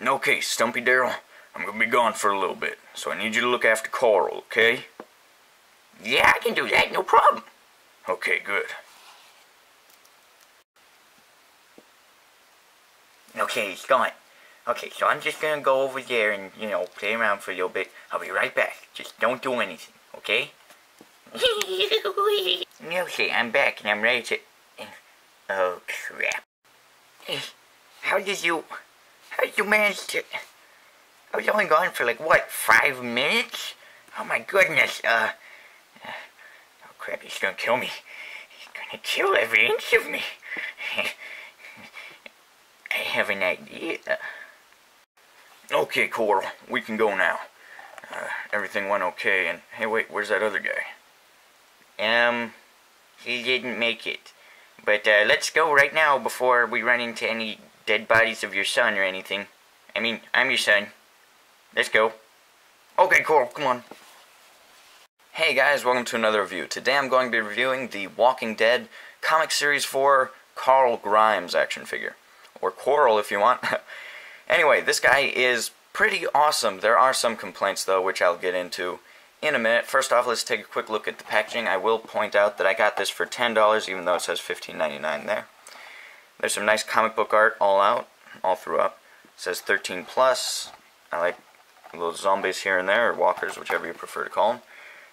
Okay, Stumpy Darrell, I'm gonna be gone for a little bit, so I need you to look after Carl, okay? Yeah, I can do that, no problem. Okay, good. Okay, he's gone. Okay, so I'm just gonna go over there and, play around for a little bit. I'll be right back. Just don't do anything, okay? Okay, I'm back and I'm ready to... Oh, crap. How did you manage to... I was only gone for like, what, 5 minutes? Oh my goodness, oh crap, he's gonna kill me. He's gonna kill every inch of me. I have an idea. Okay, Coral, we can go now. Everything went okay, and hey, wait, where's that other guy? He didn't make it. But, let's go right now before we run into any dead bodies of your son or anything. I mean, I'm your son. Let's go. Okay, Coral, come on. Hey guys, welcome to another review. Today I'm going to be reviewing the Walking Dead Comic Series 4 Carl Grimes action figure. Or Coral if you want. Anyway, this guy is pretty awesome. There are some complaints though, which I'll get into in a minute. First off, let's take a quick look at the packaging. I will point out that I got this for $10, even though it says $15.99 there. There's some nice comic book art all throughout. It says 13 plus. I like little zombies here and there, or walkers, whichever you prefer to call them.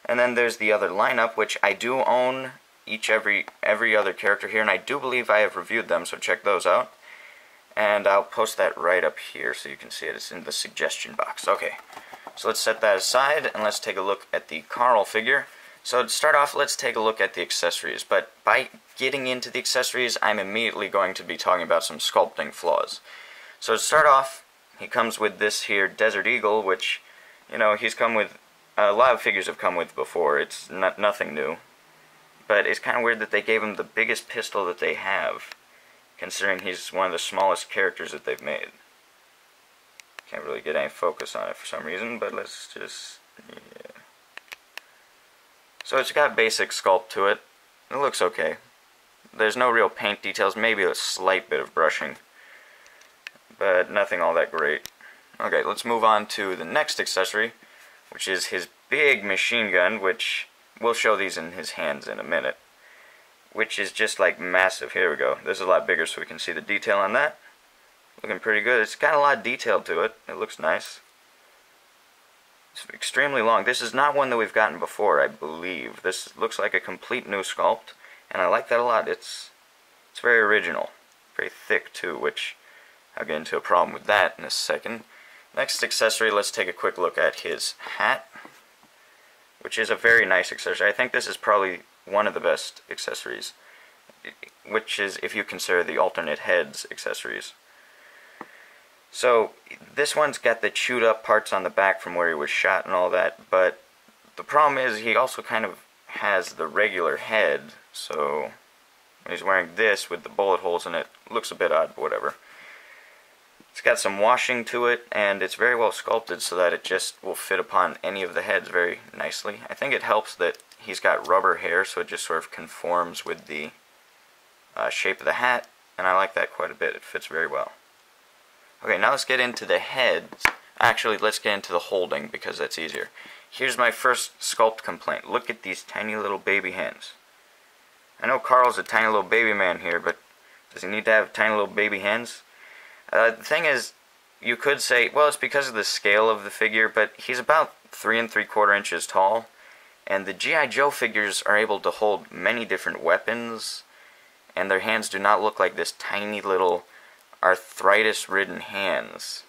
And then there's the other lineup, which I do own every other character here, and I do believe I have reviewed them, so check those out. And I'll post that right up here so you can see it. It's in the suggestion box. Okay, so let's set that aside, and let's take a look at the Carl figure. So to start off, let's take a look at the accessories. But by getting into the accessories, I'm immediately going to be talking about some sculpting flaws. So to start off, he comes with this here Desert Eagle, which, he's come with, a lot of figures have come with before. It's nothing new. But it's kind of weird that they gave him the biggest pistol that they have, considering he's one of the smallest characters that they've made. Can't really get any focus on it for some reason, but let's just... yeah. So it's got basic sculpt to it. It looks okay. There's no real paint details, maybe a slight bit of brushing, but nothing all that great. Okay, let's move on to the next accessory, which is his big machine gun, which we'll show these in his hands in a minute, which is just like massive. Here we go. This is a lot bigger so we can see the detail on that. Looking pretty good. It's got a lot of detail to it. It looks nice. It's extremely long. This is not one that we've gotten before, I believe. This looks like a complete new sculpt, and I like that a lot. It's very original. Very thick too, which I'll get into a problem with that in a second. Next accessory, let's take a quick look at his hat, which is a very nice accessory. I think this is probably one of the best accessories, which is if you consider the alternate heads accessories. So this one's got the chewed up parts on the back from where he was shot and all that, but the problem is he also kind of has the regular head, so when he's wearing this with the bullet holes in it, looks a bit odd, but whatever. It's got some washing to it, and it's very well sculpted so that it just will fit upon any of the heads very nicely. I think it helps that he's got rubber hair, so it just sort of conforms with the shape of the hat, and I like that quite a bit. It fits very well. Okay, now let's get into the heads. Actually, let's get into the holding, because that's easier. Here's my first sculpt complaint. Look at these tiny little baby hands. I know Carl's a tiny little baby man here, but does he need to have tiny little baby hands? The thing is, you could say, well, it's because of the scale of the figure, but he's about 3 3/4 inches tall, and the G.I. Joe figures are able to hold many different weapons, and their hands do not look like this tiny little arthritis-ridden hands.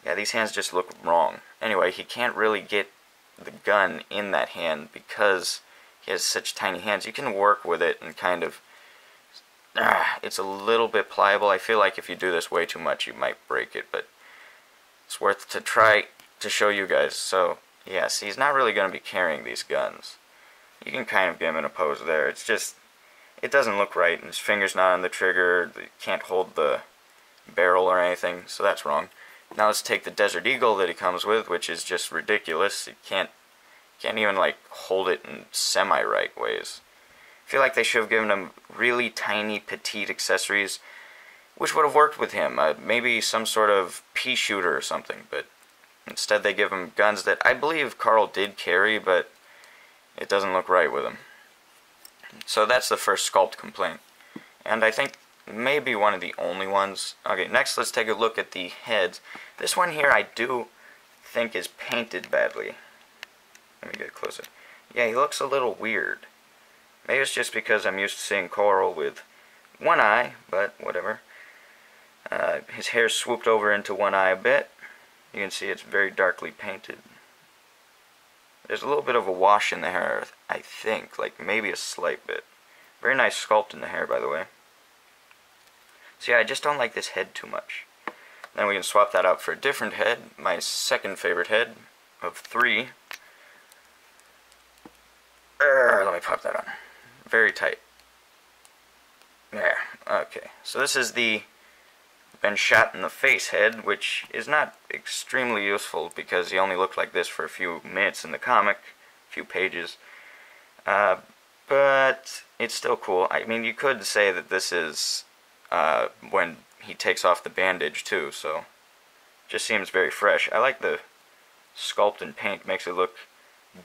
Yeah, these hands just look wrong. Anyway, he can't really get the gun in that hand because he has such tiny hands. You can work with it and kind of... it's a little bit pliable. I feel like if you do this way too much, you might break it, but it's worth to try to show you guys. So, yeah, see, he's not really going to be carrying these guns. You can kind of get him in a pose there. It's just, it doesn't look right, and his finger's not on the trigger. He can't hold the barrel or anything, so that's wrong. Now let's take the Desert Eagle that he comes with, which is just ridiculous. He can't even, like, hold it in semi-right ways. I feel like they should have given him really tiny, petite accessories. which would have worked with him. Maybe some sort of pea shooter or something, but instead they give him guns that I believe Carl did carry, but it doesn't look right with him. So that's the first sculpt complaint. And I think maybe one of the only ones. Okay, next let's take a look at the heads. This one here I do think is painted badly. Let me get closer. Yeah, he looks a little weird. Maybe it's just because I'm used to seeing Coral with one eye, but whatever. His hair swooped over into one eye a bit. You can see it's very darkly painted. There's a little bit of a wash in the hair, I think, like maybe a slight bit. Very nice sculpt in the hair, by the way. So yeah, I just don't like this head too much. Then we can swap that out for a different head, my second favorite head of 3. Let me pop that on. Very tight. There. Okay. So this is the been shot in the face head, which is not extremely useful because he only looked like this for a few minutes in the comic, a few pages. But it's still cool. I mean, you could say that this is when he takes off the bandage too, so just seems very fresh. I like the sculpt and paint, makes it look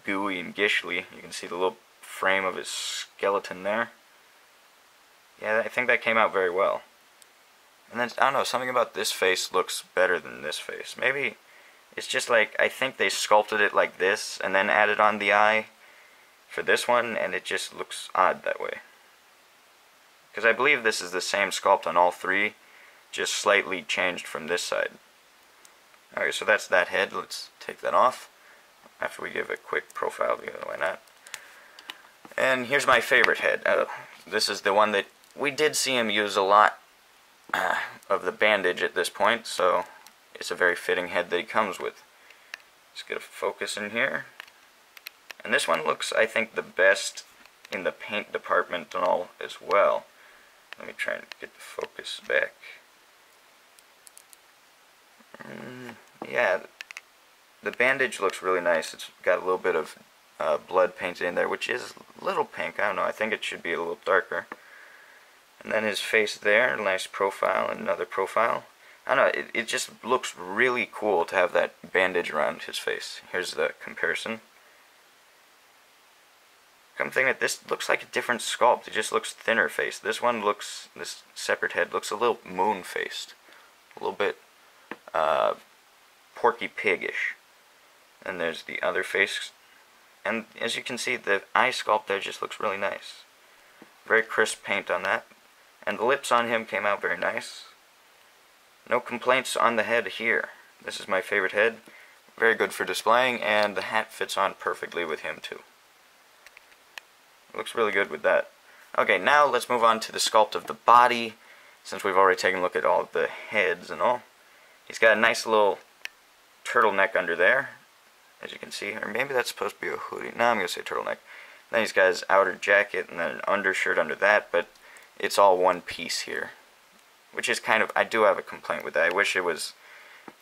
gooey and gishly. You can see the little frame of his skeleton there. Yeah, I think that came out very well. And then, I don't know, something about this face looks better than this face. Maybe it's just like, I think they sculpted it like this and then added on the eye for this one, and it just looks odd that way. Because I believe this is the same sculpt on all 3, just slightly changed from this side. Okay, so that's that head. Let's take that off after we give a quick profile, because why not? And here's my favorite head. This is the one that we did see him use a lot of the bandage at this point, so it's a very fitting head that he comes with. Let's get a focus in here. And this one looks, I think, the best in the paint department and all as well. Let me try and get the focus back. Yeah, the bandage looks really nice. It's got a little bit of blood painted in there, which is a little pink. I don't know, I think it should be a little darker. And then his face there, nice profile, and another profile. I don't know, it just looks really cool to have that bandage around his face. Here's the comparison. Come think that this looks like a different sculpt. It just looks thinner face. This one looks, this separate head looks a little moon-faced. A little bit Porky Pig-ish. And there's the other face. And as you can see, the eye sculpt there just looks really nice. Very crisp paint on that. And the lips on him came out very nice. No complaints on the head here. This is my favorite head. Very good for displaying, and the hat fits on perfectly with him too. Looks really good with that. Okay, now let's move on to the sculpt of the body, since we've already taken a look at all of the heads and all. He's got a nice little turtleneck under there, as you can see. Or maybe that's supposed to be a hoodie. No, I'm going to say turtleneck. Then he's got his outer jacket and then an undershirt under that, but it's all one piece here. Which is kind of, I do have a complaint with that. I wish it was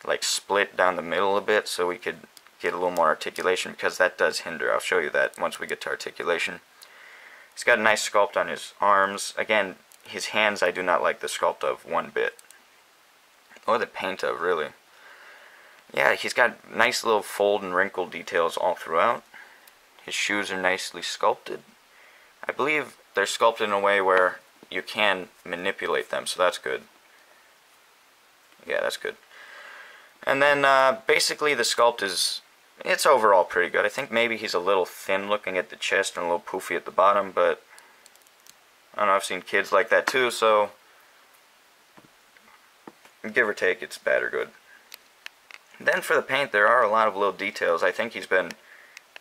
like split down the middle a bit so we could get a little more articulation, because that does hinder. I'll show you that once we get to articulation. He's got a nice sculpt on his arms. Again, his hands I do not like the sculpt of one bit. Or the paint of, really. Yeah, he's got nice little fold and wrinkle details all throughout. His shoes are nicely sculpted. I believe they're sculpted in a way where you can manipulate them, so that's good. Yeah, that's good. And then basically the sculpt is, it's overall pretty good. I think maybe he's a little thin looking at the chest and a little poofy at the bottom, but I don't know, I've seen kids like that too, so give or take, it's bad or good. Then for the paint, there are a lot of little details. I think he's been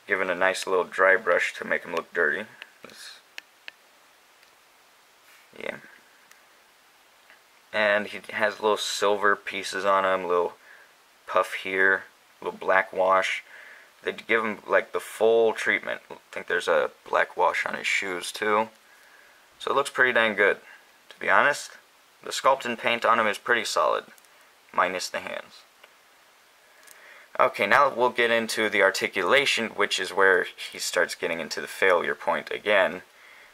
given a nice little dry brush to make him look dirty. Yeah. And he has little silver pieces on him, little puff here, little black wash. They give him like the full treatment. I think there's a black wash on his shoes too. So it looks pretty dang good. To be honest, the sculpt and paint on him is pretty solid, minus the hands. Okay, now we'll get into the articulation, which is where he starts getting into the failure point again.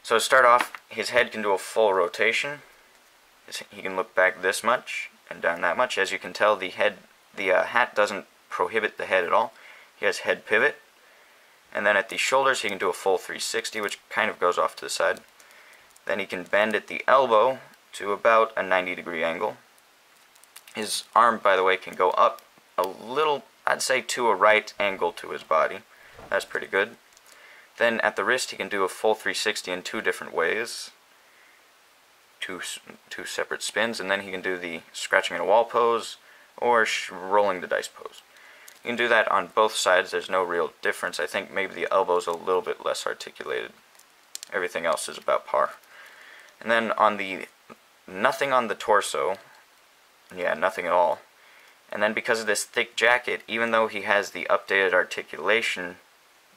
So to start off, his head can do a full rotation. he can look back this much and down that much. As you can tell, the hat doesn't prohibit the head at all. He has head pivot. And then at the shoulders, he can do a full 360, which kind of goes off to the side. Then he can bend at the elbow to about a 90-degree angle. His arm, by the way, can go up a little, I'd say to a right angle to his body. That's pretty good. Then at the wrist, he can do a full 360 in 2 different ways. Two separate spins, and then he can do the scratching in a wall pose or rolling the dice pose. You can do that on both sides. There's no real difference. I think maybe the elbow's a little bit less articulated. Everything else is about par. And then on the nothing on the torso. Yeah, nothing at all. And then because of this thick jacket, even though he has the updated articulation,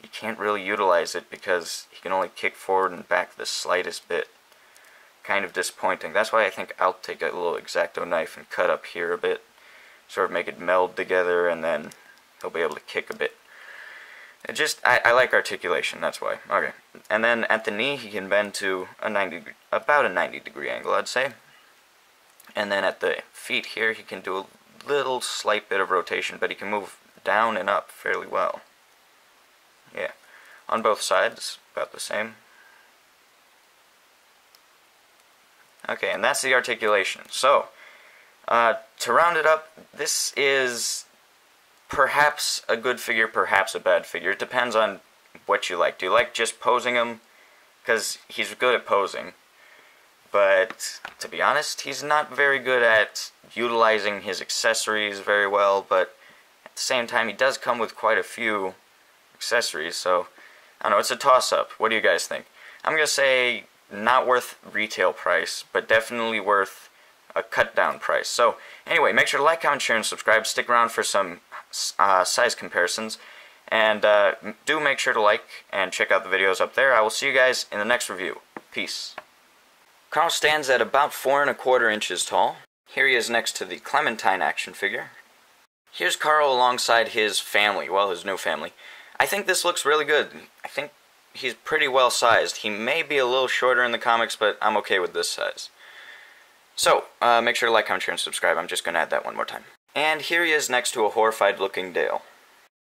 you can't really utilize it because he can only kick forward and back the slightest bit. Kind of disappointing. That's why I think I'll take a little X-Acto knife and cut up here a bit, sort of make it meld together, and then he'll be able to kick a bit. I like articulation, that's why. Okay. And then at the knee, he can bend to about a 90-degree angle, I'd say. And then at the feet here, he can do a little slight bit of rotation, but he can move down and up fairly well. Yeah. On both sides, about the same. Okay, and that's the articulation. So, to round it up, this is perhaps a good figure, perhaps a bad figure. It depends on what you like. Do you like just posing him? Because he's good at posing. But, to be honest, he's not very good at utilizing his accessories very well, but at the same time, he does come with quite a few accessories, so, I don't know, it's a toss-up. What do you guys think? I'm going to say not worth retail price, but definitely worth a cut-down price. So, anyway, make sure to like, comment, share, and subscribe. Stick around for some size comparisons, and do make sure to like and check out the videos up there. I will see you guys in the next review. Peace. Carl stands at about 4 1/4 inches tall. Here he is next to the Clementine action figure. Here's Carl alongside his family, well, his new family. I think this looks really good. I think he's pretty well sized. He may be a little shorter in the comics, but I'm okay with this size. So, make sure to like, comment, share, and subscribe. I'm just going to add that one more time. And here he is next to a horrified looking Dale.